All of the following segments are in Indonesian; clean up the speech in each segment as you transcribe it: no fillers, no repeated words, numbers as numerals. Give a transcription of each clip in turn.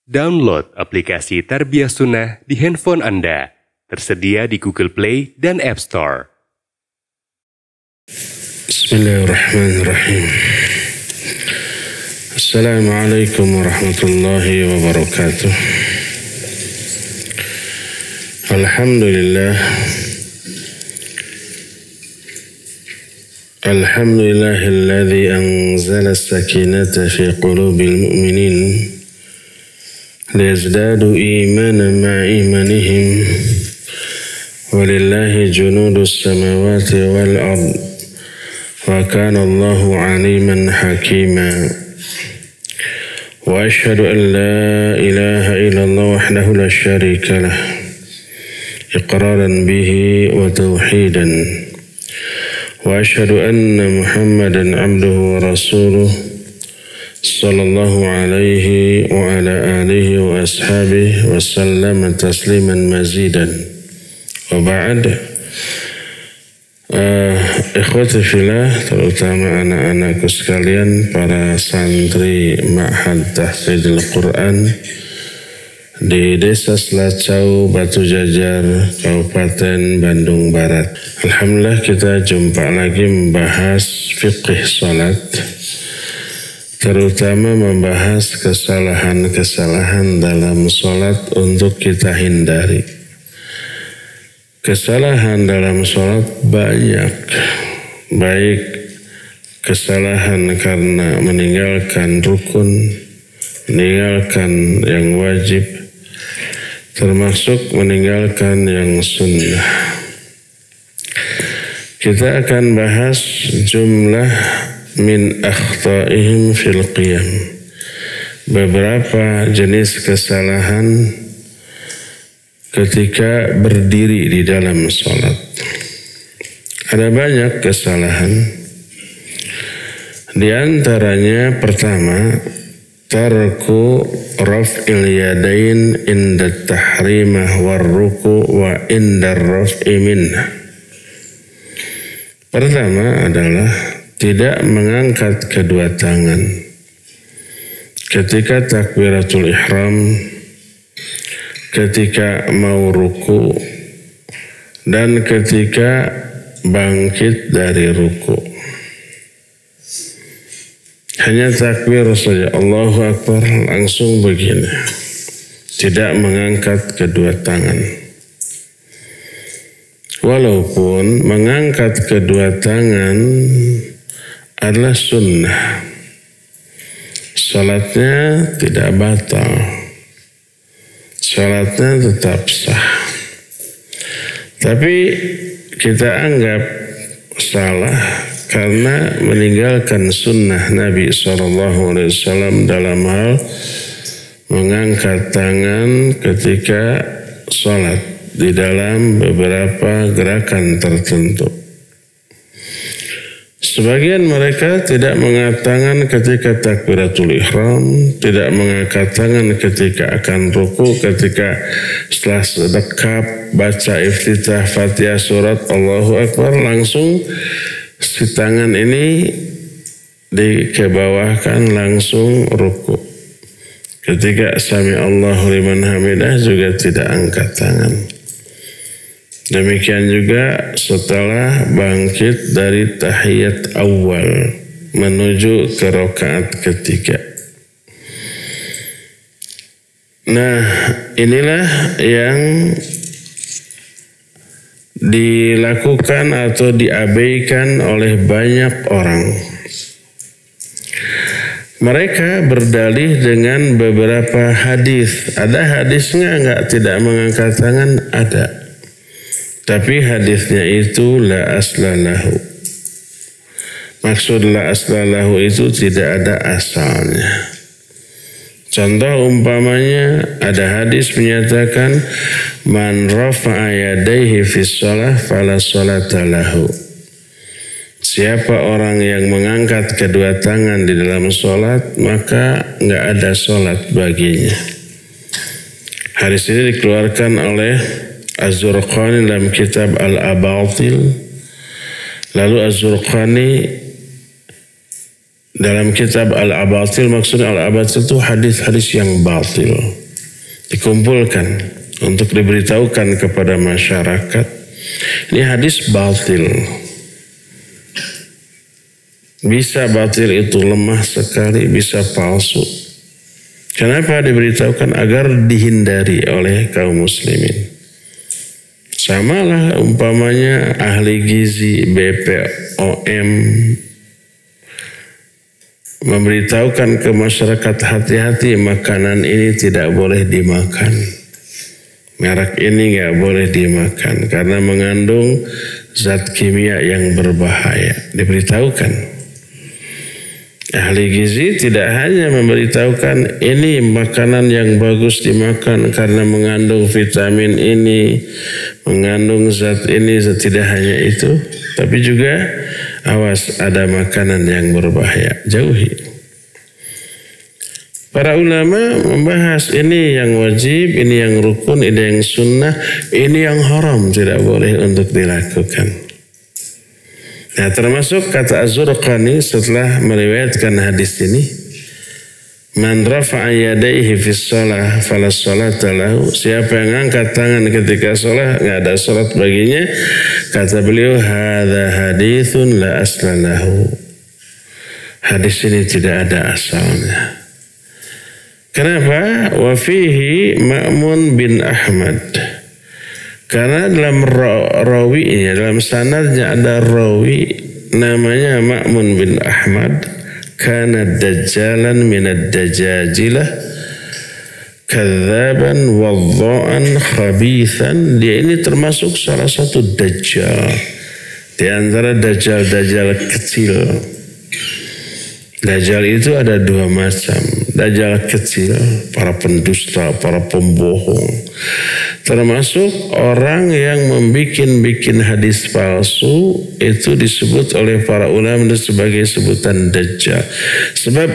Download aplikasi Tarbiyah Sunnah di handphone Anda. Tersedia di Google Play dan App Store. Bismillahirrahmanirrahim. Assalamualaikum warahmatullahi wabarakatuh. Alhamdulillah. Alhamdulillahilladzi anzala as-sakinata fi qulubil mu'minin liyazdadu imanan ma'a imanihim walillahi junudus samawati wal ard wa kana Allahu aliman hakima wa ashhadu an la ilaha illallah wahdahu la syarika lah iqraran bihi wa tauhidan wa ashhadu anna Muhammadan abduhu wa rasuluh sallallahu alaihi wa ala alihi wa ashabihi wa sallama tasliman mazidan wa ba'd. Ikhwati fillah, terutama anak-anakku sekalian, para santri Ma'had Tahfidzul Quran di Desa Selacau, Batu Jajar, Kabupaten Bandung Barat. Alhamdulillah, kita jumpa lagi membahas fiqih salat, terutama membahas kesalahan-kesalahan dalam salat untuk kita hindari. Kesalahan dalam salat banyak, baik kesalahan karena meninggalkan rukun, meninggalkan yang wajib, termasuk meninggalkan yang sunnah. Kita akan bahas jumlah min akhta'ihim fil qiyam, beberapa jenis kesalahan ketika berdiri di dalam salat. Ada banyak kesalahan. Di antaranya pertama, tarku raf'il yadain inda tahrimah war ruku wa inda raf'i minna. Pertama adalah tidak mengangkat kedua tangan ketika takbiratul ihram, ketika mau ruku, dan ketika bangkit dari ruku. Hanya takbir saja, Allahu Akbar, langsung begini, tidak mengangkat kedua tangan. Walaupun mengangkat kedua tangan adalah sunnah, salatnya tidak batal, salatnya tetap sah. Tapi kita anggap salah karena meninggalkan sunnah Nabi SAW dalam hal mengangkat tangan ketika salat di dalam beberapa gerakan tertentu. Sebagian mereka tidak mengangkat tangan ketika takbiratul ihram, tidak mengangkat tangan ketika akan ruku, ketika setelah sedekap baca iftitah Fatihah surat Allahu Akbar, langsung si tangan ini dikebawahkan, langsung ruku. Ketika sami Allahu liman hamidah juga tidak angkat tangan. Demikian juga setelah bangkit dari tahiyat awal menuju ke rakaat ketiga. Nah, inilah yang dilakukan atau diabaikan oleh banyak orang. Mereka berdalih dengan beberapa hadis. Ada hadisnya enggak tidak mengangkat tangan? Ada. Tapi hadisnya itu la aslalahu. Maksud la aslalahu itu tidak ada asalnya. Contoh umpamanya ada hadis menyatakan man rafa'a yadayhi fis shalah fala sholata lahu. Siapa orang yang mengangkat kedua tangan di dalam sholat, maka enggak ada sholat baginya. Hadis ini dikeluarkan oleh Az-Zurqani dalam kitab Al-Abatil. Lalu Az-Zurqani dalam kitab Al-Abatil, maksudnya Al-Abatil itu hadis-hadis yang batil dikumpulkan untuk diberitahukan kepada masyarakat. Ini hadis batil. Bisa batil itu lemah sekali, bisa palsu. Kenapa diberitahukan? Agar dihindari oleh kaum muslimin. Samalah umpamanya ahli gizi, BPOM memberitahukan ke masyarakat, hati-hati makanan ini tidak boleh dimakan. Merek ini nggak boleh dimakan karena mengandung zat kimia yang berbahaya. Diberitahukan. Ahli gizi tidak hanya memberitahukan ini makanan yang bagus dimakan karena mengandung vitamin ini, mengandung zat ini, tidak hanya itu, tapi juga awas ada makanan yang berbahaya, jauhi. Para ulama membahas ini yang wajib, ini yang rukun, ini yang sunnah, ini yang haram, tidak boleh untuk dilakukan. Nah, termasuk kata Az-Zurqani setelah meriwayatkan hadis ini, man rafa'a yadayhi fi shalah fala sholata lahu, siapa yang angkat tangan ketika sholat enggak ada sholat baginya, kata beliau, hadza haditsun la asla lahu, hadis ini tidak ada asalnya. Kenapa? Wa fihi Ma'mun bin Ahmad. Karena dalam rawinya, dalam sanadnya ada rawi namanya Ma'mun bin Ahmad, kana dajjalan minad dajajilah, kadzaban wadda'an khabithan. Dia ini termasuk salah satu dajjal di antara dajjal-dajjal kecil. Dajjal itu ada dua macam. Dajjal kecil, para pendusta, para pembohong. Termasuk orang yang membikin hadis palsu, itu disebut oleh para ulama sebagai sebutan dajjal. Sebab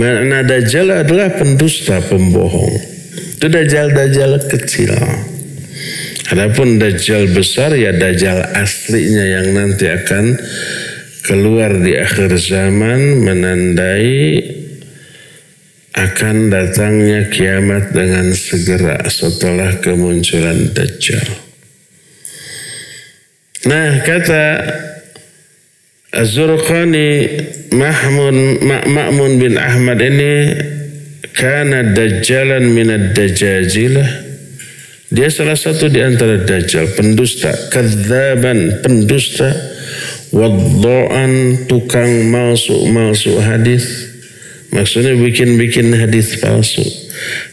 makna dajjal adalah pendusta, pembohong. Itu dajjal-dajjal kecil. Adapun dajjal besar ya dajjal aslinya yang nanti akan keluar di akhir zaman, menandai akan datangnya kiamat dengan segera setelah kemunculan Dajjal. Nah, kata Az-Zurqani, Ma'mun bin Ahmad ini kana dajjalan minad dajajilah. Dia salah satu di antara dajjal, pendusta, kadzaban, pendusta, wadda'an, tukang malsu hadis. Maksudnya bikin hadis palsu.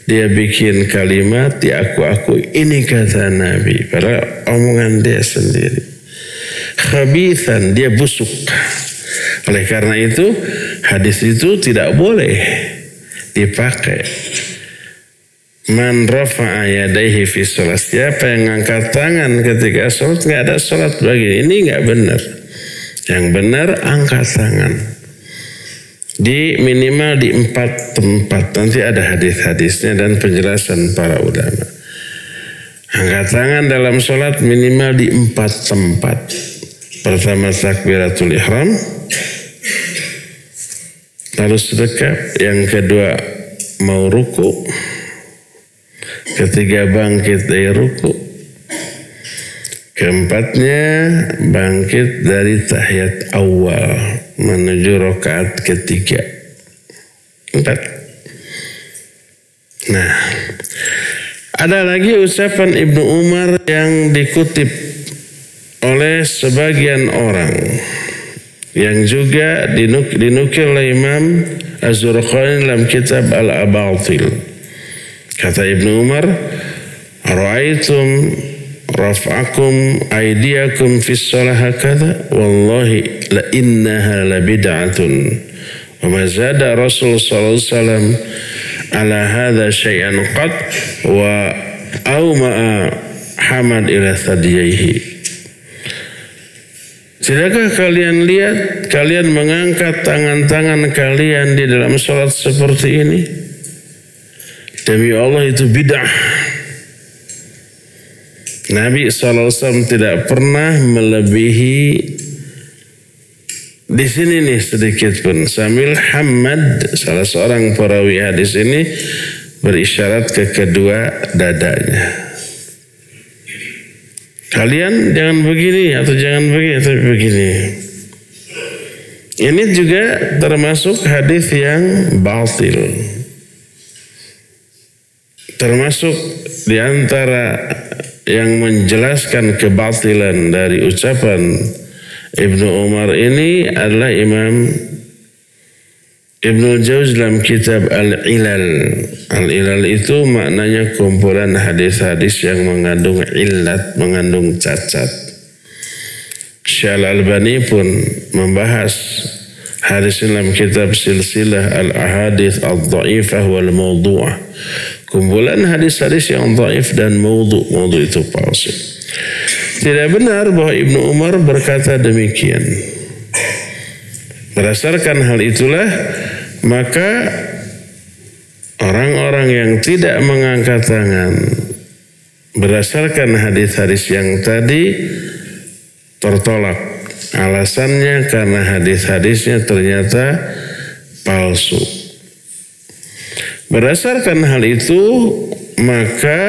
Dia bikin kalimat, dia aku ini kata Nabi, padahal omongan dia sendiri. Khabithan, dia busuk. Oleh karena itu hadis itu tidak boleh dipakai. Man rafa'a yadayhi fi shalah, siapa yang angkat tangan ketika sholat, nggak ada sholat bagi ini, nggak benar. Yang benar angkat tangan di minimal di 4 tempat. Nanti ada hadis-hadisnya dan penjelasan para ulama. Angkat tangan dalam sholat minimal di 4 tempat. Pertama takbiratul ihram, lalu sedekap. Yang kedua mau ruku, ketiga bangkit dari ruku, keempatnya bangkit dari tahiyat awal menuju rakaat ketiga. 4. Nah, ada lagi ucapan Ibnu Umar yang dikutip oleh sebagian orang, yang juga dinukil oleh Imam Az-Zurqani dalam kitab Al-Abatil. Kata Ibnu Umar, "Ra'aitum raf'akum aydiyakum fi shalah hakadha, wallahi la innaha la bid'atun wa ma zada Rasul sallallahu alaihi wasallam ala hadha syai'an qad wa awma'a hamad ila thadiyaihi." Tidakkah kalian lihat, kalian mengangkat tangan-tangan kalian di dalam salat seperti ini? Demi Allah itu bid'ah. Nabi SAW tidak pernah melebihi Di sini nih sedikit pun sambil Hamad, salah seorang perawi hadis ini berisyarat ke kedua dadanya. Kalian jangan begini atau jangan begini, tapi begini. Ini juga termasuk hadis yang batil. Termasuk di antara yang menjelaskan kebatilan dari ucapan Ibnu Umar ini adalah Imam Ibnu Jauzi dalam kitab Al-Ilal. Al-Ilal itu maknanya kumpulan hadis-hadis yang mengandung illat, mengandung cacat. Syekh Al-Albani pun membahas hadis dalam kitab Silsilah Al-Ahadits Ad-Dha'ifah wal Mawdu'ah. Kumpulan hadis-hadis yang dhaif dan maudhu'. Maudhu' itu palsu. Tidak benar bahwa Ibnu Umar berkata demikian. Berdasarkan hal itulah maka orang-orang yang tidak mengangkat tangan berdasarkan hadis-hadis yang tadi tertolak. Alasannya karena hadis-hadisnya ternyata palsu. Berdasarkan hal itu maka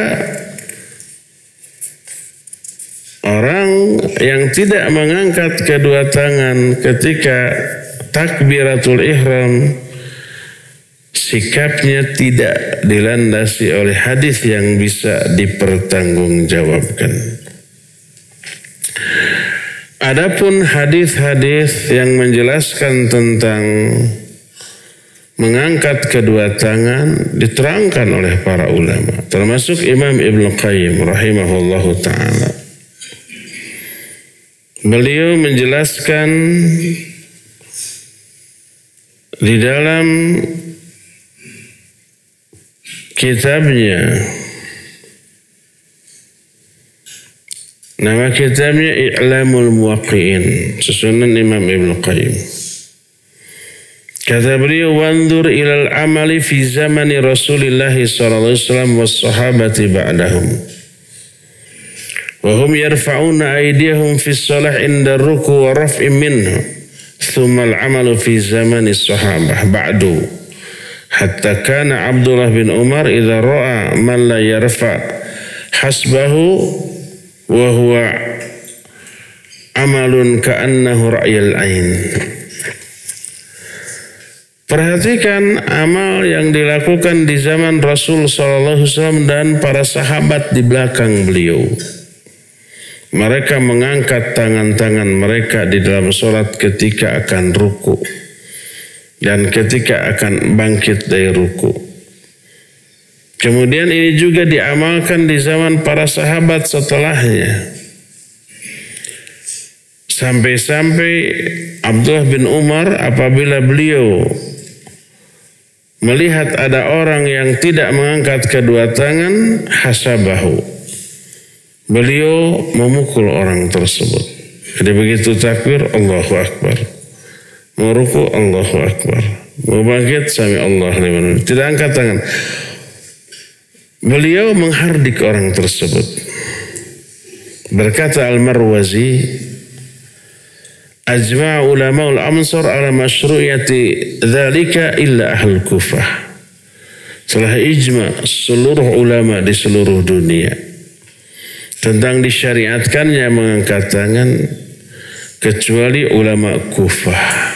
orang yang tidak mengangkat kedua tangan ketika takbiratul ihram sikapnya tidak dilandasi oleh hadis yang bisa dipertanggungjawabkan. Adapun hadis-hadis yang menjelaskan tentang mengangkat kedua tangan diterangkan oleh para ulama, termasuk Imam Ibnu Qayyim rahimahullahu ta'ala. Beliau menjelaskan di dalam kitabnya, nama kitabnya I'lamul Muwaqqi'in, susunan Imam Ibnu Qayyim. Kata beliau, wandur ilal amali fi zamani Rasulillah sallallahu alaihi wasallam was sahabati ba'dahum. Wa hum yarfa'una aydiyahum fi shalah inda ruku' wa raf'i minhu. Thumma al-amalu fi zamani sahabah ba'du. Hatta kana Abdullah bin Umar idza ra'a man la yarfa' hasbahu wa huwa amalun ka'annahu ra'yal ain. Perhatikan amal yang dilakukan di zaman Rasul sallallahu alaihi wasallam dan para sahabat di belakang beliau. Mereka mengangkat tangan-tangan mereka di dalam sholat ketika akan ruku dan ketika akan bangkit dari ruku. Kemudian ini juga diamalkan di zaman para sahabat setelahnya. Sampai-sampai Abdullah bin Umar apabila beliau melihat ada orang yang tidak mengangkat kedua tangan, hasabahu. Beliau memukul orang tersebut. Jadi begitu takbir, Allahu Akbar. Mau ruku, Allahu Akbar. Mau bangkit, sami Allah liman hamidah. Tidak angkat tangan. Beliau menghardik orang tersebut. Berkata Al-Marwazi, ajma'a ulama'ul amsar ala masyru'iyati dzalika illa ahlul Kufah. Telah ijma' seluruh ulama di seluruh dunia tentang disyariatkannya mengangkat tangan kecuali ulama Kufah.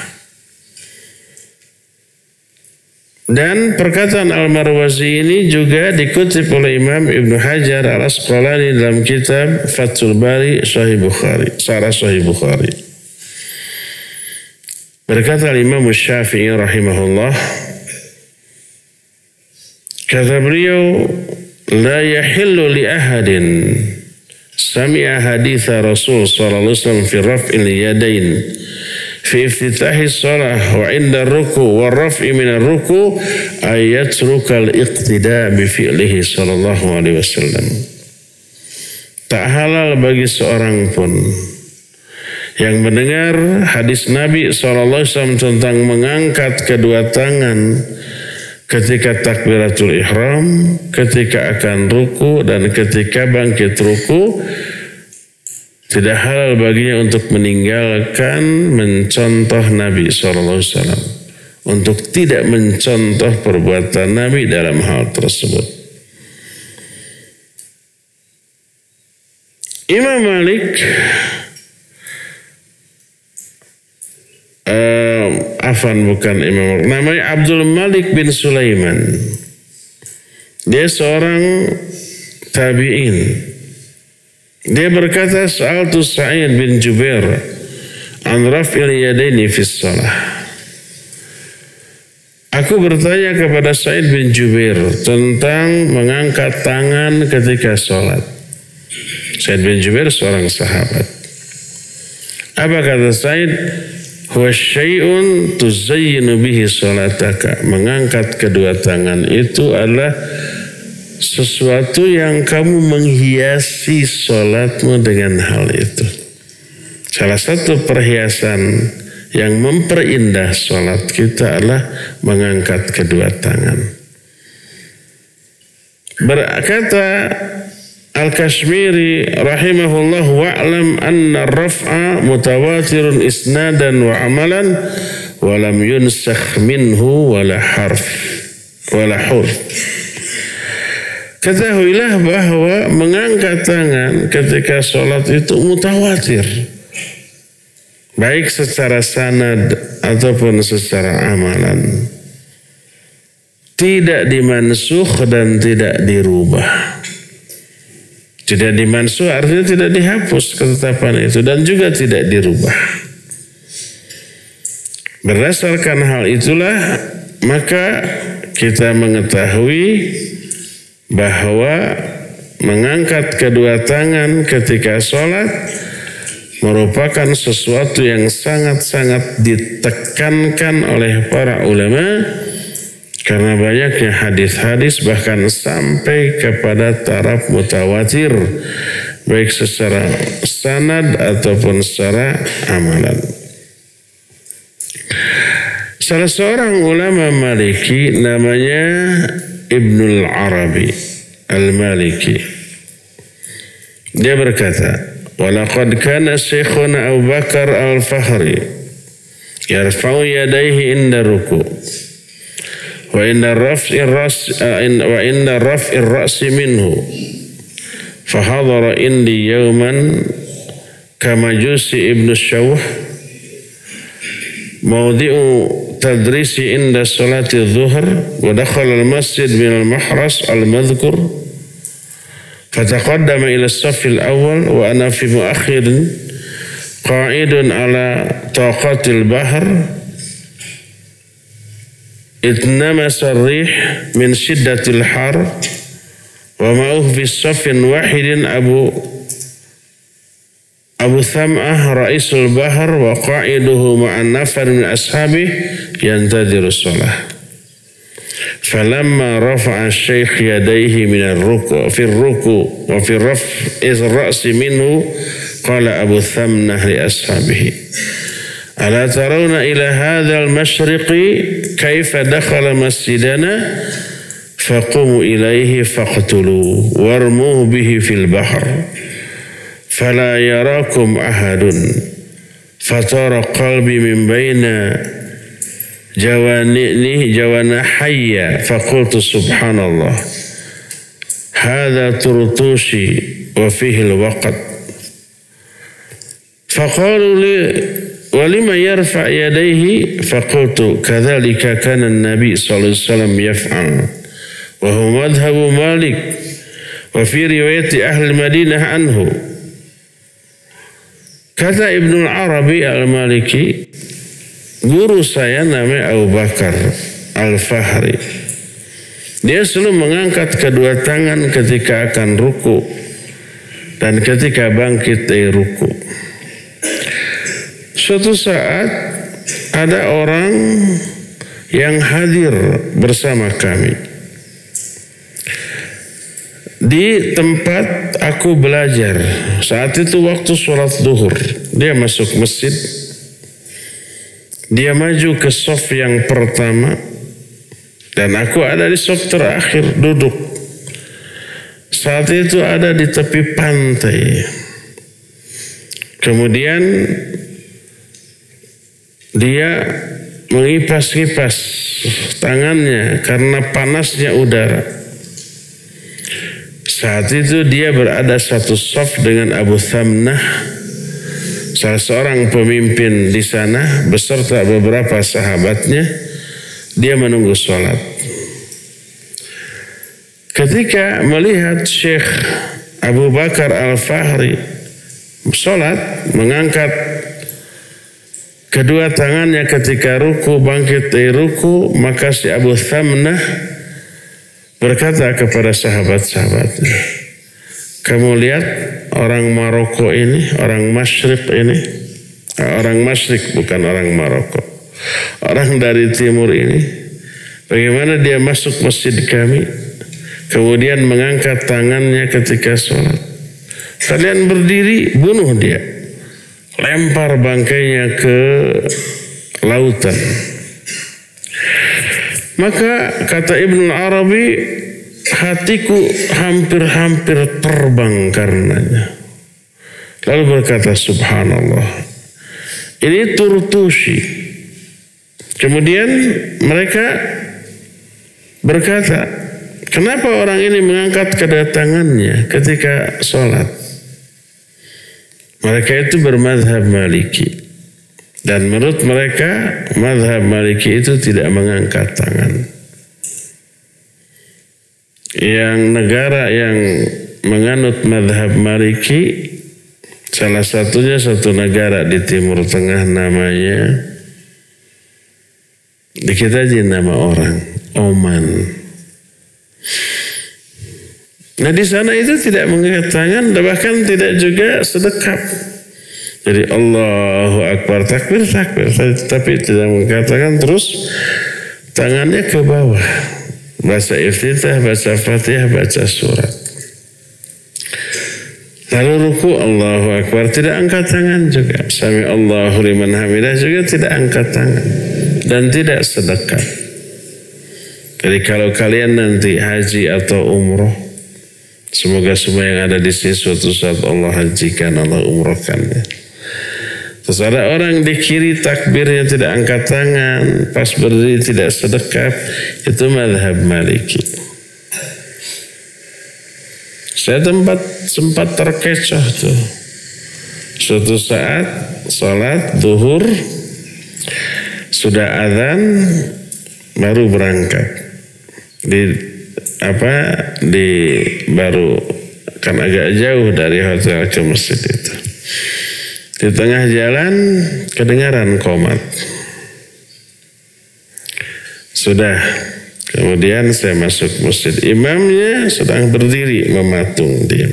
Dan perkataan Al-Marwazi ini juga dikutip oleh Imam Ibnu Hajar Al-Asqalani dalam kitab Fathul Bari Sahih Bukhari, Syarah Sahih Bukhari. Berkata Imam Syafi'i rahimahullah, kata beliau, la yahillu li ahadin sami'a haditha Rasul sallallahu alaihi wasallam fi raf'il yadain fi iftitahi shalah wa 'inda ruku' wa raf'i min ar-ruku' ay yatruka al-iqtida' bi fi'lihi sallallahu alaihi wasallam. Tak halal bagi seorang pun yang mendengar hadis Nabi sallallahu alaihi wasallam tentang mengangkat kedua tangan ketika takbiratul ihram, ketika akan ruku dan ketika bangkit ruku, Tidak halal baginya untuk meninggalkan mencontoh Nabi SAW, untuk tidak mencontoh perbuatan Nabi dalam hal tersebut. Imam Malik bukan Imam Malik, namanya Abdul Malik bin Sulaiman. Dia seorang tabi'in. Dia berkata, Sa'altu Sa'id bin Jubair an raf'il yadaini fis shalah. Aku bertanya kepada Sa'id bin Jubair tentang mengangkat tangan ketika sholat. Sa'id bin Jubair seorang sahabat. Apa kata Sa'id? Huwa syai'un tuzayyinu bihi sholataka. Mengangkat kedua tangan itu adalah sesuatu yang kamu menghiasi sholatmu dengan hal itu. Salah satu perhiasan yang memperindah sholat kita adalah mengangkat kedua tangan. Berkata Al-Kashmiri rahimahullah, wa'lam anna raf'a mutawatirun isnadan wa amalan wa lam yunsakh minhu wala hurf. Ketahuilah bahwa mengangkat tangan ketika sholat itu mutawatir, baik secara sanad ataupun secara amalan. Tidak dimansukh dan tidak dirubah. Tidak dimansuh artinya tidak dihapus ketetapan itu dan juga tidak dirubah. Berdasarkan hal itulah maka kita mengetahui bahwa mengangkat kedua tangan ketika sholat merupakan sesuatu yang sangat-sangat ditekankan oleh para ulama. Karena banyaknya hadis-hadis bahkan sampai kepada taraf mutawatir, baik secara sanad ataupun secara amalan. Salah seorang ulama Maliki namanya Ibnul Arabi Al-Maliki. Dia berkata, "Walaqad kana Syekhuna Abu Bakar Al-Fahri yarfa'u yadayhi inda ruku'. Wa inna raf'ir ra'si minhu fahadara indi yawman kama Jusi ibn Syawh mawdi'u tadrisi inda salati dhuhr wa dakhala al-masjid min al-mahras al-madhkur fataqaddama ila as-saff al-awwal wa ana fi mu'akhirin qa'idun ala taqatil bahr اتنمس الريح من شدة الحر ومعه في صف واحد أبو ثمأة رئيس البحر وقائده مع النفر من أصحابه ينتظر الصلاة فلما رفع الشيخ يديه من الركوع في الركوع وفي رفع الرأس منه قال أبو ثمنة لأصحابه ألا ترون إلى هذا المشرق كيف دخل مسجدنا فقوموا إليه فاقتلوه وارموه به في البحر فلا يراكم أحد فطار قلبي من بين جوانحي فقلت سبحان الله هذا طرطوشي وفيه الوقت فقالوا لي ولما يرفع يديه فقلت كذلك كان النبي صلى الله عليه وسلم يفعل وهو مذهب مالك وفي رواية أهل المدينة عنه. Kata Ibnul Arabi Al-Maliki, guru saya namanya Abu Bakar Al-Fahri. Dia selalu mengangkat kedua tangan ketika akan ruku dan ketika bangkit dari ruku. Suatu saat ada orang yang hadir bersama kami di tempat aku belajar. Saat itu waktu sholat zuhur. Dia masuk masjid. Dia maju ke shaf yang pertama dan aku ada di shaf terakhir duduk. Saat itu ada di tepi pantai. Kemudian dia mengipas-ipas tangannya karena panasnya udara. Saat itu dia berada satu saf dengan Abu Thamnah, salah seorang pemimpin di sana beserta beberapa sahabatnya. Dia menunggu sholat. Ketika melihat Syekh Abu Bakar Al-Fahri sholat, mengangkat kedua tangannya ketika ruku, bangkit dari ruku, maka si Abu Thamnah berkata kepada sahabat-sahabatnya, kamu lihat orang Maroko ini, orang Masyriq ini, orang Masyriq bukan orang Maroko, orang dari timur ini, bagaimana dia masuk masjid kami, kemudian mengangkat tangannya ketika sholat. Kalian berdiri, bunuh dia, lempar bangkainya ke lautan. Maka kata Ibnu Arabi, hatiku hampir-hampir terbang karenanya. Lalu berkata, subhanallah, ini Turtusi. Kemudian mereka berkata, kenapa orang ini mengangkat kedua tangannya ketika sholat? Mereka itu bermadhab Maliki. Dan menurut mereka, madhab Maliki itu tidak mengangkat tangan. Yang negara yang menganut madhab Maliki, salah satunya satu negara di Timur Tengah namanya, dikit aja nama orang, Oman. Nah di sana itu tidak mengangkat tangan, bahkan tidak juga sedekap. Jadi Allahu Akbar, takbir, tapi tidak mengangkat tangan, terus tangannya ke bawah. Baca iftitah, baca Fatihah, baca surat. Lalu ruku, Allahu Akbar, tidak angkat tangan juga. Sami Allahu liman hamidah juga tidak angkat tangan. Dan tidak sedekah. Jadi kalau kalian nanti haji atau umroh, semoga semua yang ada di sini suatu saat Allah hajikan, Allah umrohkan. Terus ada orang di kiri takbirnya tidak angkat tangan, pas berdiri tidak sedekap, itu madhab Maliki. Saya sempat terkecoh tuh. Suatu saat sholat duhur, sudah azan baru berangkat baru kan agak jauh dari hotel ke masjid itu. Di tengah jalan kedengaran qomat. Sudah, kemudian saya masuk masjid. Imamnya sedang berdiri mematung diam.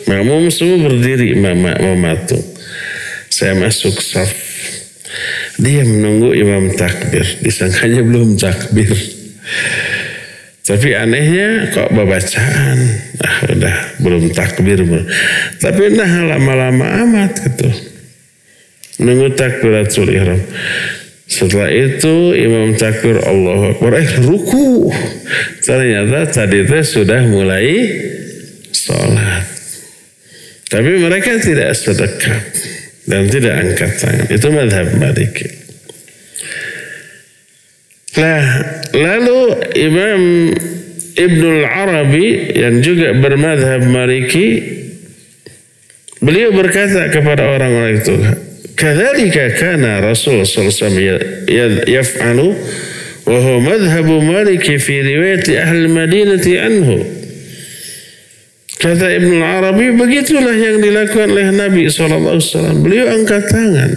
Makmum semua berdiri mematung. Saya masuk saf. Dia menunggu imam takbir. Disangkanya belum takbir. Tapi anehnya kok babacaan. Udah belum takbir. Tapi lama-lama amat gitu. Nunggu takbiratul ihram. Setelah itu imam takbir Allahu Akbar, ruku. Ternyata tadi itu sudah mulai sholat. Tapi mereka tidak sedekah dan tidak angkat tangan. Itu mazhab Maliki. Nah, lalu Imam Ibnul Arabi yang juga bermadhab Maliki, beliau berkata kepada orang-orang itu, kadzalika kana Rasul sallallahu alaihi wasallam yaf'alu wa huwa madhhabu Maliki fi riwayat ahli Madinati anhu. Kata Ibnu Arabi, begitulah yang dilakukan oleh Nabi sallallahu alaihi wasallam. Beliau angkat tangan.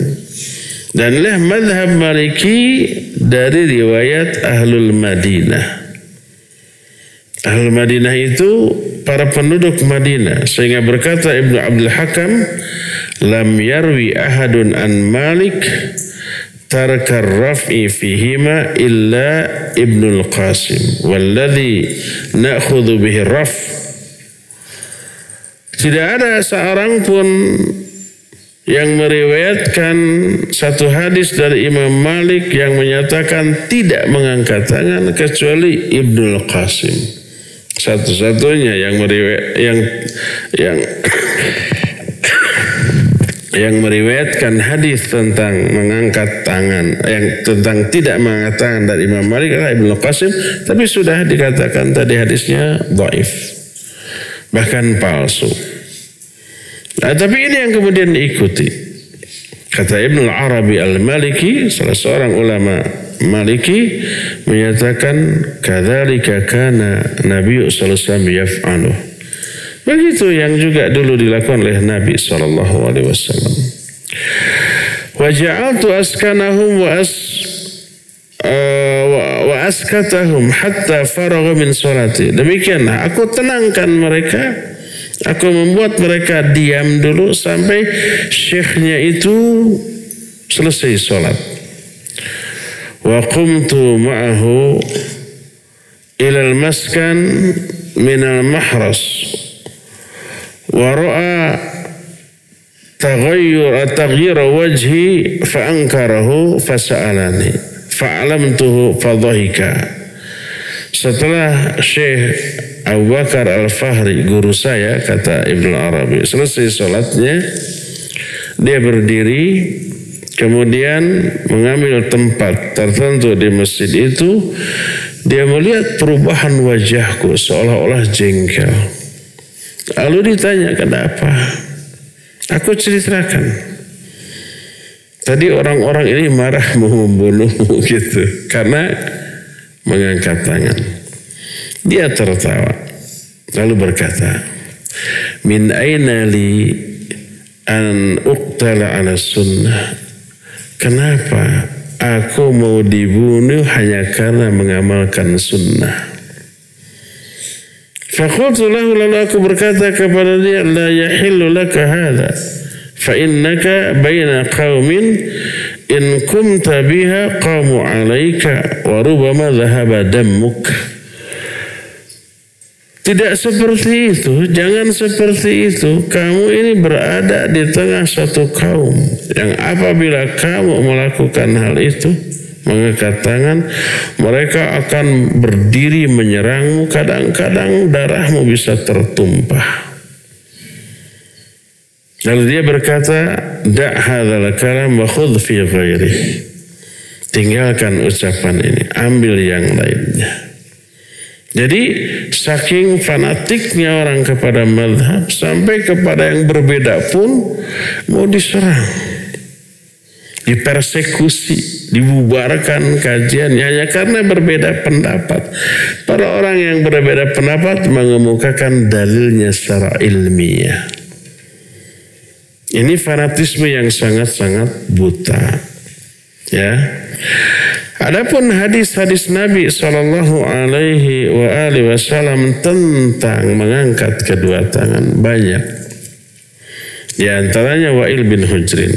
Dan inilah madhab Maliki dari riwayat Ahlul Madinah. Ahlul Madinah itu para penduduk Madinah. Sehingga berkata Ibnu Abdul Hakam, lam yarwi ahadun an Malik tarkar raf'i fihima illa Ibnul Qasim. Walladhi na'khudhu bihi raf'. Tidak ada seorang pun yang meriwayatkan satu hadis dari Imam Malik yang menyatakan tidak mengangkat tangan kecuali Ibnul Qasim. Satu-satunya yang yang meriwayatkan hadis tentang mengangkat tangan, yang tentang tidak mengangkat tangan dari Imam Malik adalah Ibnu Qasim, tapi sudah dikatakan tadi hadisnya dhaif, bahkan palsu. Nah, tapi ini yang kemudian diikuti. Kata Ibnu Arabi Al-Maliki, salah seorang ulama Maliki, menyatakan kadzalika kana Nabi sallallahu alaihi wasallam yaf'alu. Begitu yang juga dulu dilakukan oleh Nabi sallallahu alaihi wasallam. Wa ja'altu askanahum wa askatahum hatta faragha min salati. Demikianlah aku tenangkan mereka, aku membuat mereka diam dulu sampai syekhnya itu selesai salat. Wa qumtu ma'ahu ila al-maskan min al-mahras wa ra'a taghayyur wajhi fa ankarahu fa sa'alani fa'alamtuhu fa dhahika. Setelah Syekh Abu Bakar Al-Fahri, guru saya, kata Ibnu Arabi, selesai salatnya dia berdiri, kemudian mengambil tempat tertentu di masjid itu. Dia melihat perubahan wajahku seolah-olah jengkel. Lalu ditanya, kenapa? Aku ceritakan. Tadi orang-orang ini marah mau membunuhmu gitu karena mengangkat tangan. Dia tertawa lalu berkata, min aina li an uqtala ala sunnah. Kenapa aku mau dibunuh hanya karena mengamalkan sunnah? Faqultu lahu, lalu aku berkata kepada dia, la yahillu laka hadha fa innaka baina qaumin in kumta biha qamu alaika wa rubama dhahaba dammuk. Tidak seperti itu, jangan seperti itu. Kamu ini berada di tengah satu kaum yang apabila kamu melakukan hal itu, mengangkat tangan, mereka akan berdiri menyerangmu. Kadang-kadang darahmu bisa tertumpah. Lalu dia berkata, da' hadzal kalam wa khudh fi ghairihi. Tinggalkan ucapan ini, ambil yang lainnya. Jadi saking fanatiknya orang kepada mazhab, sampai kepada yang berbeda pun mau diserang, dipersekusi, dibubarkan kajiannya hanya karena berbeda pendapat. Para orang yang berbeda pendapat mengemukakan dalilnya secara ilmiah. Ini fanatisme yang sangat-sangat buta. Ya. Adapun hadis-hadis Nabi sallallahu alaihi wasallam tentang mengangkat kedua tangan banyak. Di antaranya Wa'il bin Hujrin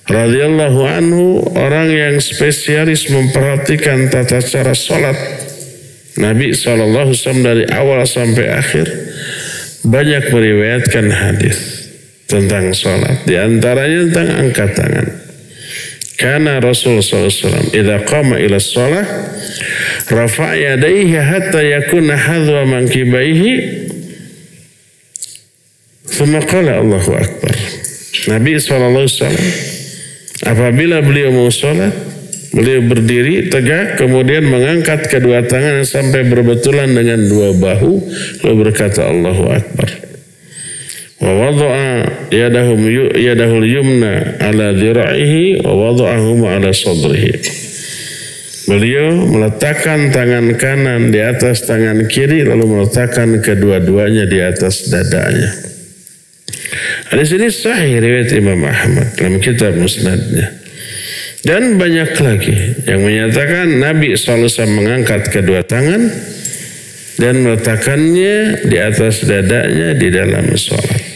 radhiyallahu anhu, orang yang spesialis memperhatikan tata cara salat Nabi sallallahu alaihi wasallam dari awal sampai akhir, banyak meriwayatkan hadis tentang salat. Di antaranya tentang angkat tangan. Karena Rasul SAW idza qama ila shalah rafa'a yadayhi hatta yakuna hadwa mankibaihi thumma qala Allahu akbar. Nabi SAW apabila beliau mau salat, beliau berdiri tegak, kemudian mengangkat kedua tangan sampai berbetulan dengan dua bahu, lalu berkata Allahu akbar. Wa wada'a yadahul yumna ala dhira'ihi wa wada'ahum ala sadrihi. Beliau meletakkan tangan kanan di atas tangan kiri, lalu meletakkan kedua-duanya di atas dadanya. Hadis ini sahih riwayat Imam Ahmad dalam kitab Musnadnya. Dan banyak lagi yang menyatakan Nabi SAW mengangkat kedua tangan dan meletakkannya di atas dadanya di dalam sholat.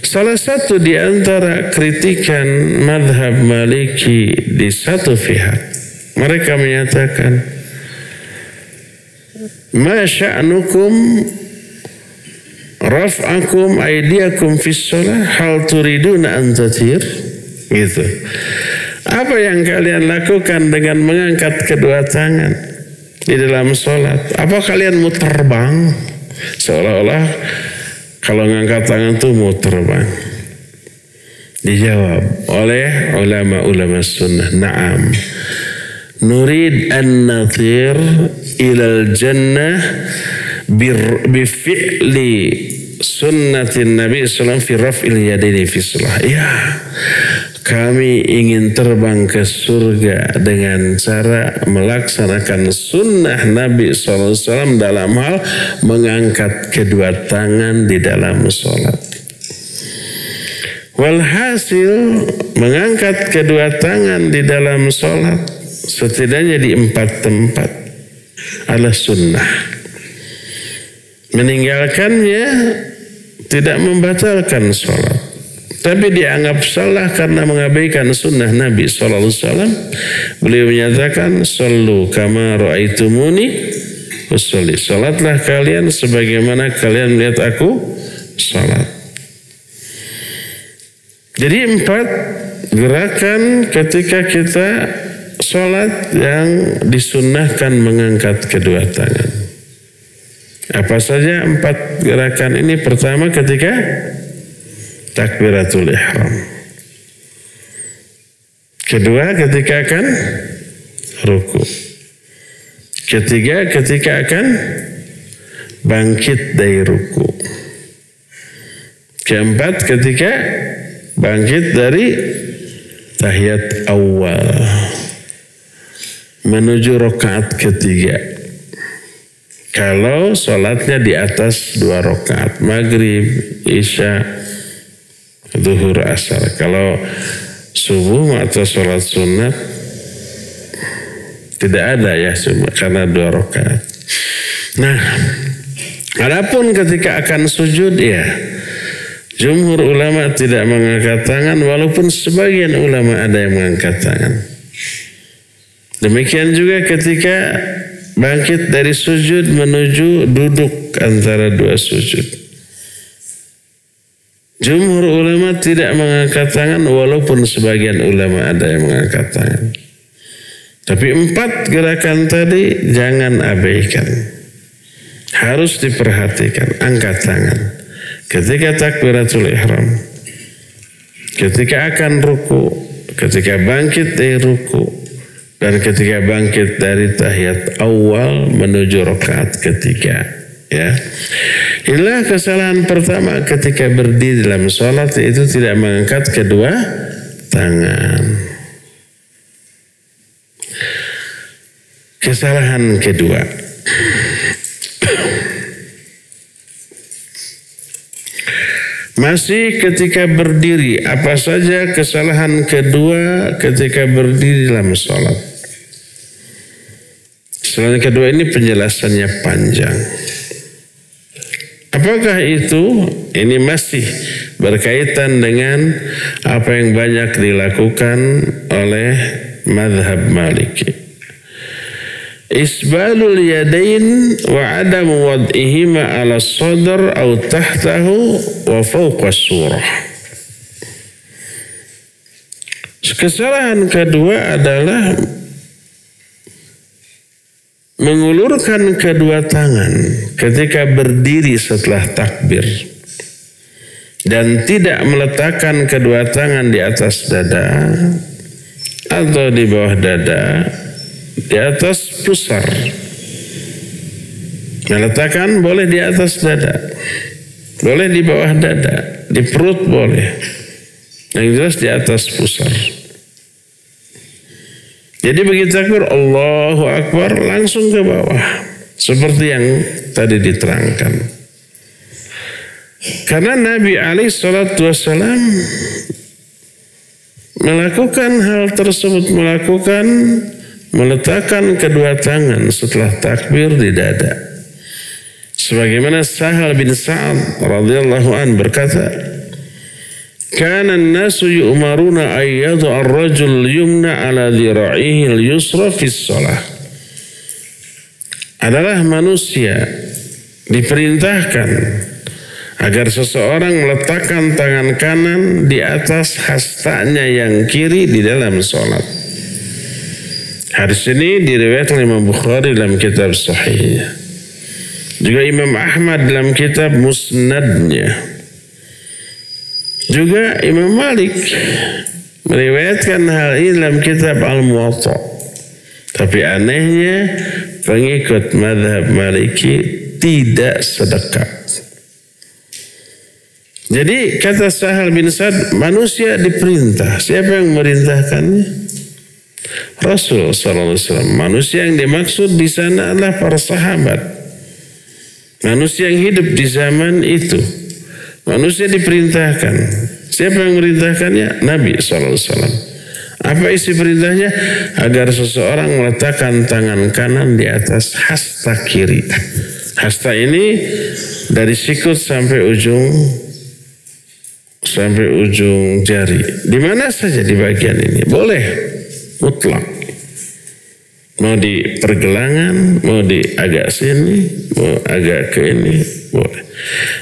Salah satu di antara kritikan madhab Maliki di satu pihak, mereka menyatakan, ma sya'nukum raf'akum aydiyakum fis shalah hal turiduna an tatir, gitu. Apa yang kalian lakukan dengan mengangkat kedua tangan di dalam sholat? Apa kalian mau terbang? Seolah-olah kalau ngangkat tangan tuh mau terbang. Dijawab oleh ulama-ulama sunnah, na'am. Nurid an nathir ilal jannah bifi'li sunnatin Nabi SAW fi raf'il yadaini fi salah. Ya, kami ingin terbang ke surga dengan cara melaksanakan sunnah Nabi SAW dalam hal mengangkat kedua tangan di dalam sholat. Walhasil mengangkat kedua tangan di dalam sholat setidaknya di 4 tempat adalah sunnah. Meninggalkannya tidak membatalkan sholat, tapi dianggap salah karena mengabaikan sunnah Nabi SAW. Beliau menyatakan, "Sallu kama ra'aitumuni usolli." Salatlah kalian sebagaimana kalian melihat aku salat. Jadi 4 gerakan ketika kita sholat yang disunnahkan mengangkat kedua tangan. Apa saja 4 gerakan ini? Pertama ketika takbiratul ihram. Kedua ketika akan ruku. Ketiga ketika akan bangkit dari ruku. Keempat ketika bangkit dari tahiyat awal menuju rakaat ketiga. Kalau sholatnya di atas 2 rakaat, maghrib, isya, zuhur, asar. Kalau subuh atau sholat sunat tidak ada ya, karena 2 rakaat. Nah, adapun ketika akan sujud ya, jumhur ulama tidak mengangkat tangan, walaupun sebagian ulama ada yang mengangkat tangan. Demikian juga ketika bangkit dari sujud menuju duduk antara 2 sujud. Jumhur ulama tidak mengangkat tangan, walaupun sebagian ulama ada yang mengangkat tangan. Tapi 4 gerakan tadi jangan abaikan. Harus diperhatikan, angkat tangan. Ketika takbiratul ihram, ketika akan ruku, ketika bangkit dari ruku, dan ketika bangkit dari tahiyat awal menuju rakaat ketiga. Ya, inilah kesalahan pertama ketika berdiri dalam sholat, yaitu tidak mengangkat kedua tangan. Kesalahan kedua, masih ketika berdiri. Apa saja kesalahan kedua ketika berdiri dalam sholat? Kesalahan kedua ini penjelasannya panjang. Apakah itu? Ini masih berkaitan dengan apa yang banyak dilakukan oleh mazhab Maliki. Isbalul yadain wa adam wad'ihima ala sadr atau tahtahu wa fawqa surah. Kesalahan kedua adalah mengulurkan kedua tangan ketika berdiri setelah takbir dan tidak meletakkan kedua tangan di atas dada atau di bawah dada, di atas pusar. Meletakkan boleh di atas dada, boleh di bawah dada, di perut boleh, yang jelas di atas pusar. Jadi begitu takbir Allahu Akbar langsung ke bawah, seperti yang tadi diterangkan. Karena Nabi SAW melakukan hal tersebut, meletakkan kedua tangan setelah takbir di dada. Sebagaimana Sahal bin Sa'ad radhiyallahu an berkata, "Kana an-nasu yu'maruna ay yad'a ar-rajul yumna 'ala dhira'ihi al-yusra fi shalah." Adalah manusia diperintahkan agar seseorang meletakkan tangan kanan di atas hastanya yang kiri di dalam salat. Hadis ini diriwayatkan Imam Bukhari dalam kitab Sahihnya. Juga Imam Ahmad dalam kitab Musnadnya. Juga Imam Malik meriwayatkan hal ini dalam kitab Al-Muwatta. Tapi anehnya pengikut mazhab Maliki tidak sedekat. Jadi kata Sahal bin Sa'ad, manusia diperintah. Siapa yang merintahkannya? Rasul sallallahu alaihi wasallam. Manusia yang dimaksud di sana adalah para sahabat. Manusia yang hidup di zaman itu. Manusia diperintahkan. Siapa yang merintahkannya? Nabi sallallahu alaihi wasallam. Apa isi perintahnya? Agar seseorang meletakkan tangan kanan di atas hasta kiri. Hasta ini dari sikut sampai ujung jari. Di mana saja di bagian ini boleh, mutlak. Mau di pergelangan, mau di agak sini, mau agak ke ini, boleh.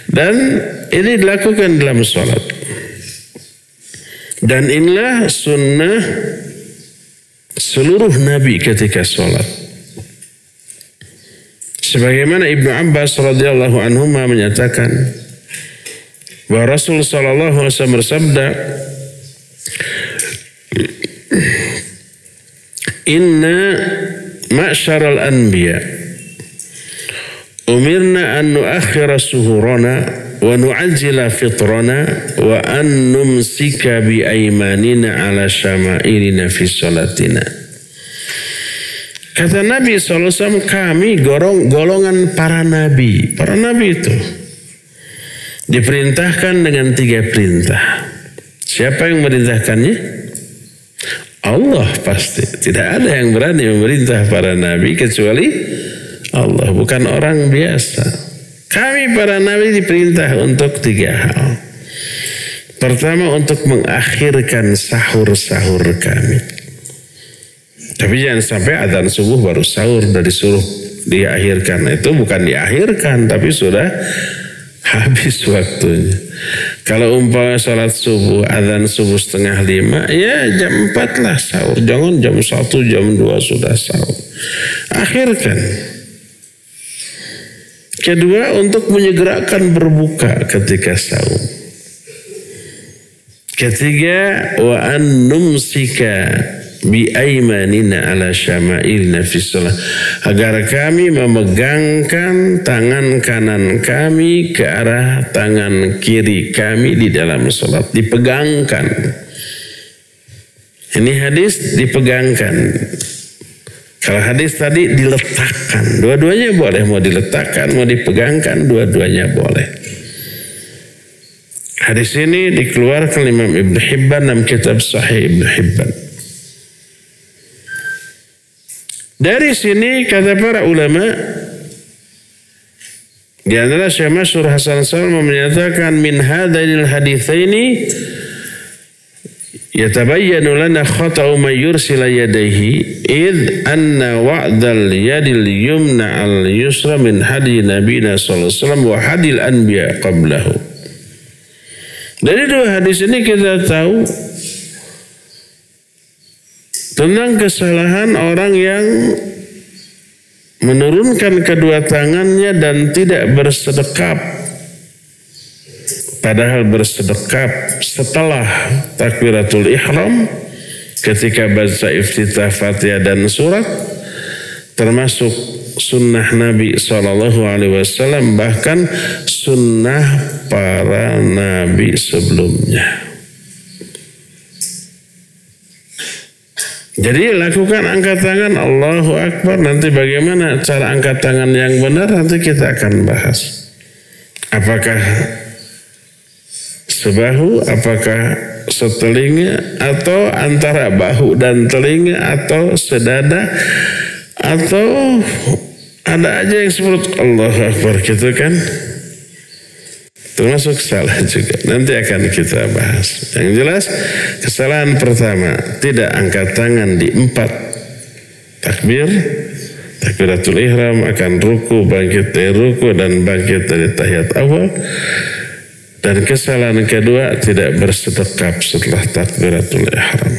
Dan ini dilakukan dalam sholat. Dan inilah sunnah seluruh nabi ketika sholat. Sebagaimana Ibnu Abbas radhiyallahu anhu menyatakan bahwa Rasul sallallahu alaihi wasallam bersabda, "Inna ma'syaral anbiya umirna an nu'akhkhira suhurana wa nu'ajjila fitrana wa an numsika bi aymanina ala syama'ilina fi salatina." Kata Nabi SAW, kami golongan para nabi. Para nabi itu diperintahkan dengan 3 perintah. Siapa yang merintahkannya? Allah pasti. Tidak ada yang berani memerintah para nabi kecuali Allah, bukan orang biasa. Kami para nabi diperintah untuk 3 hal. Pertama, untuk mengakhirkan sahur-sahur kami. Tapi jangan sampai adzan subuh baru sahur, dan disuruh diakhirkan. Itu bukan diakhirkan, tapi sudah habis waktunya. Kalau umpama salat subuh, adzan subuh 4:30, ya jam 4 lah sahur. Jangan jam 1, jam 2 sudah sahur. Akhirkan. Kedua, untuk menyegerakan berbuka ketika sahur. Ketiga, wa an numsika bi aymanina ala syama'ilina fi shalah, agar kami memegangkan tangan kanan kami ke arah tangan kiri kami di dalam salat. Dipegangkan. Ini hadis dipegangkan. Kalau hadis tadi diletakkan. Dua-duanya boleh, mau diletakkan, mau dipegangkan, dua-duanya boleh. Hadis ini dikeluarkan Imam Ibn Hibban dalam kitab Sahih Ibn Hibban. Dari sini kata para ulama, di antara Syekh Masyhur Hasan Salman menyatakan, min hadainil haditsaini yatabayyanu lana khata'u man yursila yadayhi id anna wa'dal yadil yumna al yusra min hadi nabiyina sallallahu alaihi wasallam wa hadil anbiya qablahu. Dari 2 hadis ini kita tahu tentang kesalahan orang yang menurunkan kedua tangannya dan tidak bersedekap. Padahal bersedekap setelah takbiratul ihram ketika baca iftitah Fatihah dan surat, termasuk sunnah Nabi SAW, bahkan sunnah para nabi sebelumnya. Jadi lakukan angkat tangan Allahu Akbar. Nanti bagaimana cara angkat tangan yang benar nanti kita akan bahas. Apakah sebahu, apakah setelinga, atau antara bahu dan telinga, atau sedada, atau ada aja yang sebut Allahu Akbar gitu kan. Termasuk salah juga. Nanti akan kita bahas. Yang jelas, kesalahan pertama, tidak angkat tangan di 4 takbir. Takbiratul ihram, akan ruku, bangkit dari ruku, dan bangkit dari tahiyat awal. Dan kesalahan kedua, tidak bersedekap setelah takbiratul ihram.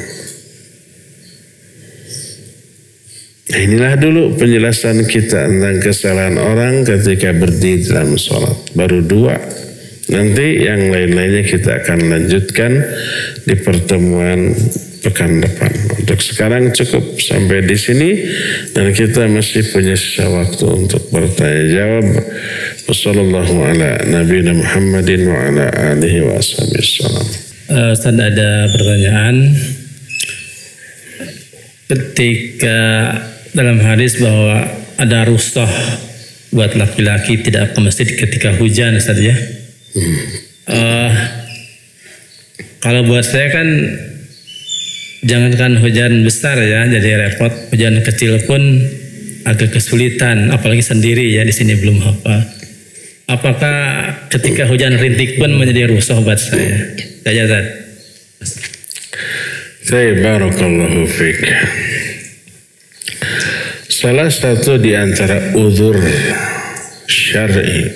Nah, inilah dulu penjelasan kita tentang kesalahan orang ketika berdiri dalam sholat. Baru 2. Nanti yang lain-lainnya kita akan lanjutkan di pertemuan pekan depan. Untuk sekarang cukup sampai di sini dan kita masih punya sisa waktu untuk bertanya jawab. Wassallallahu ala nabiyina Muhammadin wa ala alihi wa ashabihi. Ustaz, ada pertanyaan. Ketika dalam hadis bahwa ada rukhsah buat laki-laki tidak ke masjid ketika hujan, Ustaz ya. Kalau buat saya kan jangankan hujan besar ya, jadi repot. Hujan kecil pun agak kesulitan, apalagi sendiri ya, di sini belum hafal. Apakah ketika hujan rintik pun menjadi rukhsah buat saya? Saya Ustaz. Barakallahu fiik. Salah satu di antara uzur syar'i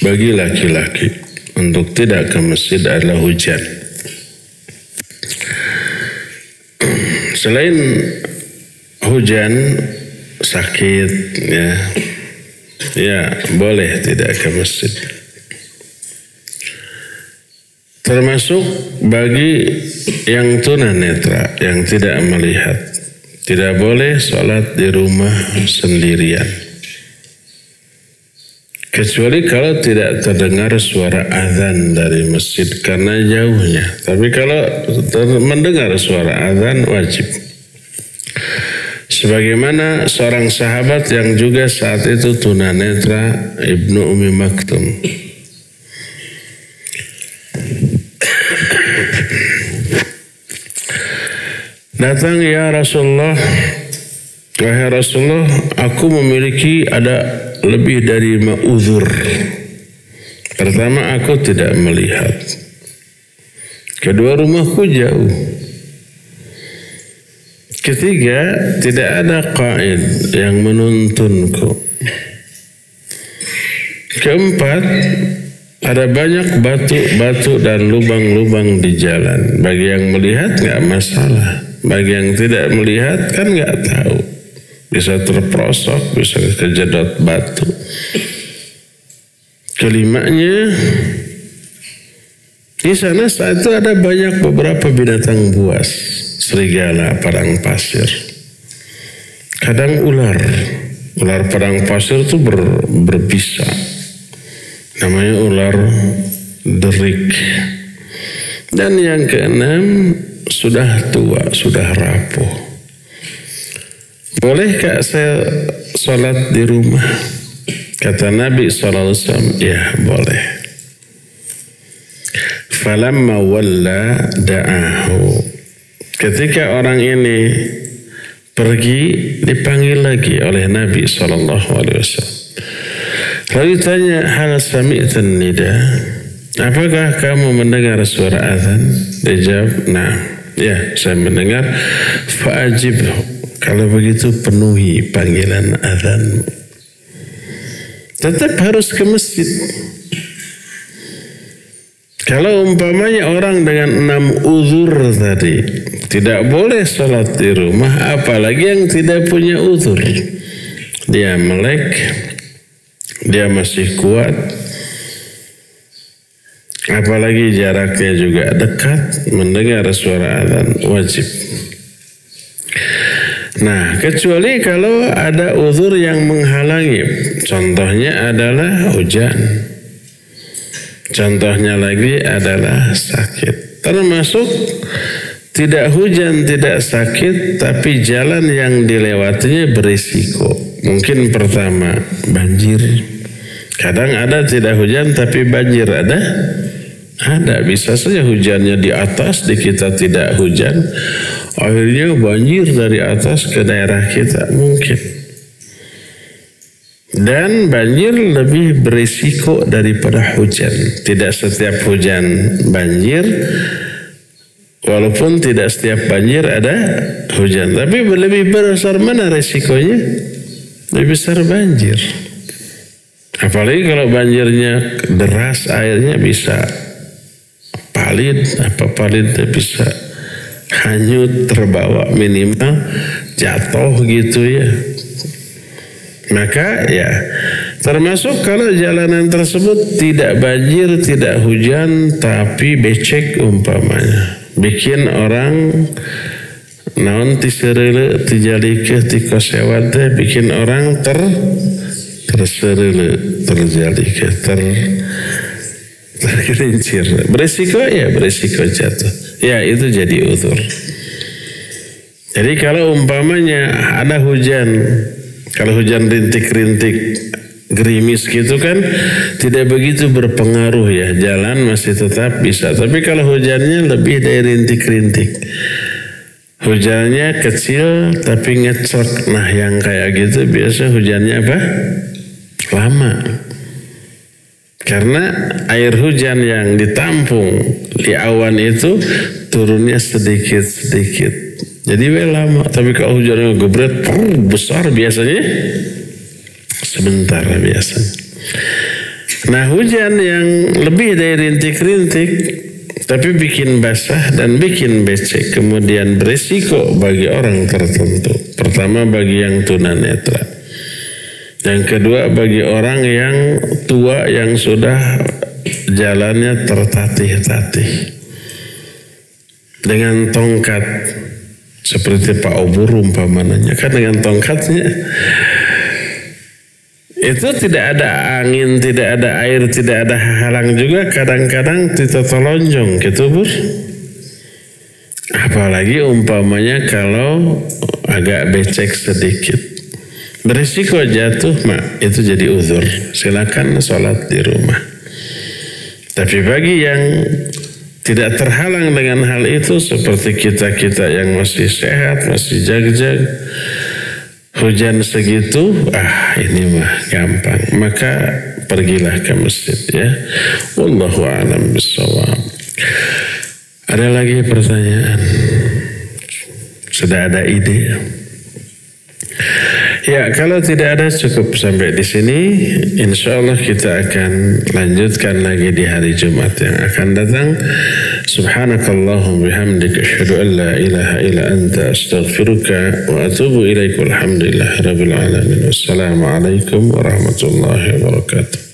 bagi laki-laki untuk tidak ke masjid adalah hujan. Selain hujan, sakit, ya boleh tidak ke masjid. Termasuk bagi yang tunanetra, yang tidak melihat, tidak boleh sholat di rumah sendirian. Kecuali kalau tidak terdengar suara azan dari masjid karena jauhnya. Tapi kalau mendengar suara azan wajib. Sebagaimana seorang sahabat yang juga saat itu tunanetra, Ibnu Ummi Maktum. Datang, ya Rasulullah, wahai Rasulullah, aku memiliki ada lebih dari 5 uzur. Pertama, aku tidak melihat. Kedua, rumahku jauh. Ketiga, tidak ada qaid yang menuntunku. Keempat, ada banyak batu-batu dan lubang-lubang di jalan. Bagi yang melihat nggak masalah. Bagi yang tidak melihat kan nggak tahu. Bisa terperosok, bisa kejedot batu. Kelimanya, di sana saat itu ada banyak beberapa binatang buas. Serigala, padang pasir. Kadang ular. Ular padang pasir itu berbisa. Namanya ular derik. Dan yang keenam, sudah tua, sudah rapuh. Bolehkah saya sholat di rumah? Kata Nabi SAW, ya boleh. Falamma walla da'ahu. Ketika orang ini pergi, dipanggil lagi oleh Nabi SAW. Lalu tanya, hal sami'tan nida? Apakah kamu mendengar suara azan? Dia jawab, nah, ya saya mendengar. Fa'ajib, kalau begitu penuhi panggilan azan. Tetap harus ke masjid. Kalau umpamanya orang dengan 6 uzur tadi tidak boleh sholat di rumah, apalagi yang tidak punya uzur. Dia melek, dia masih kuat, apalagi jaraknya juga dekat, mendengar suara azan wajib. Nah, kecuali kalau ada uzur yang menghalangi, contohnya adalah hujan. Contohnya lagi adalah sakit. Termasuk tidak hujan, tidak sakit, tapi jalan yang dilewatinya berisiko. Mungkin pertama banjir. Kadang ada tidak hujan tapi banjir ada. Ada, bisa saja hujannya di atas, di kita tidak hujan. Akhirnya banjir dari atas ke daerah kita mungkin. Dan banjir lebih berisiko daripada hujan. Tidak setiap hujan banjir, walaupun tidak setiap banjir ada hujan. Tapi lebih besar mana resikonya? Lebih besar banjir. Apalagi kalau banjirnya deras, airnya bisa palid, palidnya bisa hanyut, terbawa, minimal jatuh gitu ya. Maka ya, Termasuk kalau jalanan tersebut tidak banjir, tidak hujan, tapi becek umpamanya. Bikin orang naon tisereule tijalikeun ti kosewat teh bikin orang tersereule terjalikeun tergelincir. Beresiko ya, beresiko jatuh. Ya itu jadi uzur. Jadi kalau umpamanya ada hujan, kalau hujan rintik-rintik gerimis gitu kan tidak begitu berpengaruh ya, jalan masih tetap bisa. Tapi kalau hujannya lebih dari rintik-rintik, hujannya kecil tapi ngecek, nah yang kayak gitu biasa hujannya apa? Lama. Karena air hujan yang ditampung di awan itu turunnya sedikit-sedikit, jadi lama. Tapi kalau hujannya gebret besar biasanya sebentar biasanya. Nah hujan yang lebih dari rintik-rintik tapi bikin basah dan bikin becek, kemudian berisiko bagi orang tertentu. Pertama bagi yang tunanetra, yang kedua bagi orang yang tua yang sudah jalannya tertatih-tatih dengan tongkat seperti Pak Obur umpamanya, kan dengan tongkatnya itu tidak ada angin, tidak ada air, tidak ada halang juga, kadang-kadang kita telonjong gitu Bur. Apalagi umpamanya kalau agak becek sedikit, berisiko jatuh, mak itu jadi uzur. Silakan sholat di rumah. Tapi bagi yang tidak terhalang dengan hal itu, seperti kita-kita yang masih sehat, masih jag-jag, hujan segitu, ini mah gampang, maka pergilah ke masjid ya. Wallahu a'lam bishawab. Ada lagi pertanyaan? Sudah ada ide? Ya, kalau tidak ada cukup sampai di sini. Insya Allah kita akan lanjutkan lagi di hari Jumat yang akan datang. Subhanakallahumma bihamdika asyhadu an la ilaha illa anta astaghfiruka wa atubu ilaik. Walhamdulillahirabbil alamin. Wassalamualaikum warahmatullahi wabarakatuh.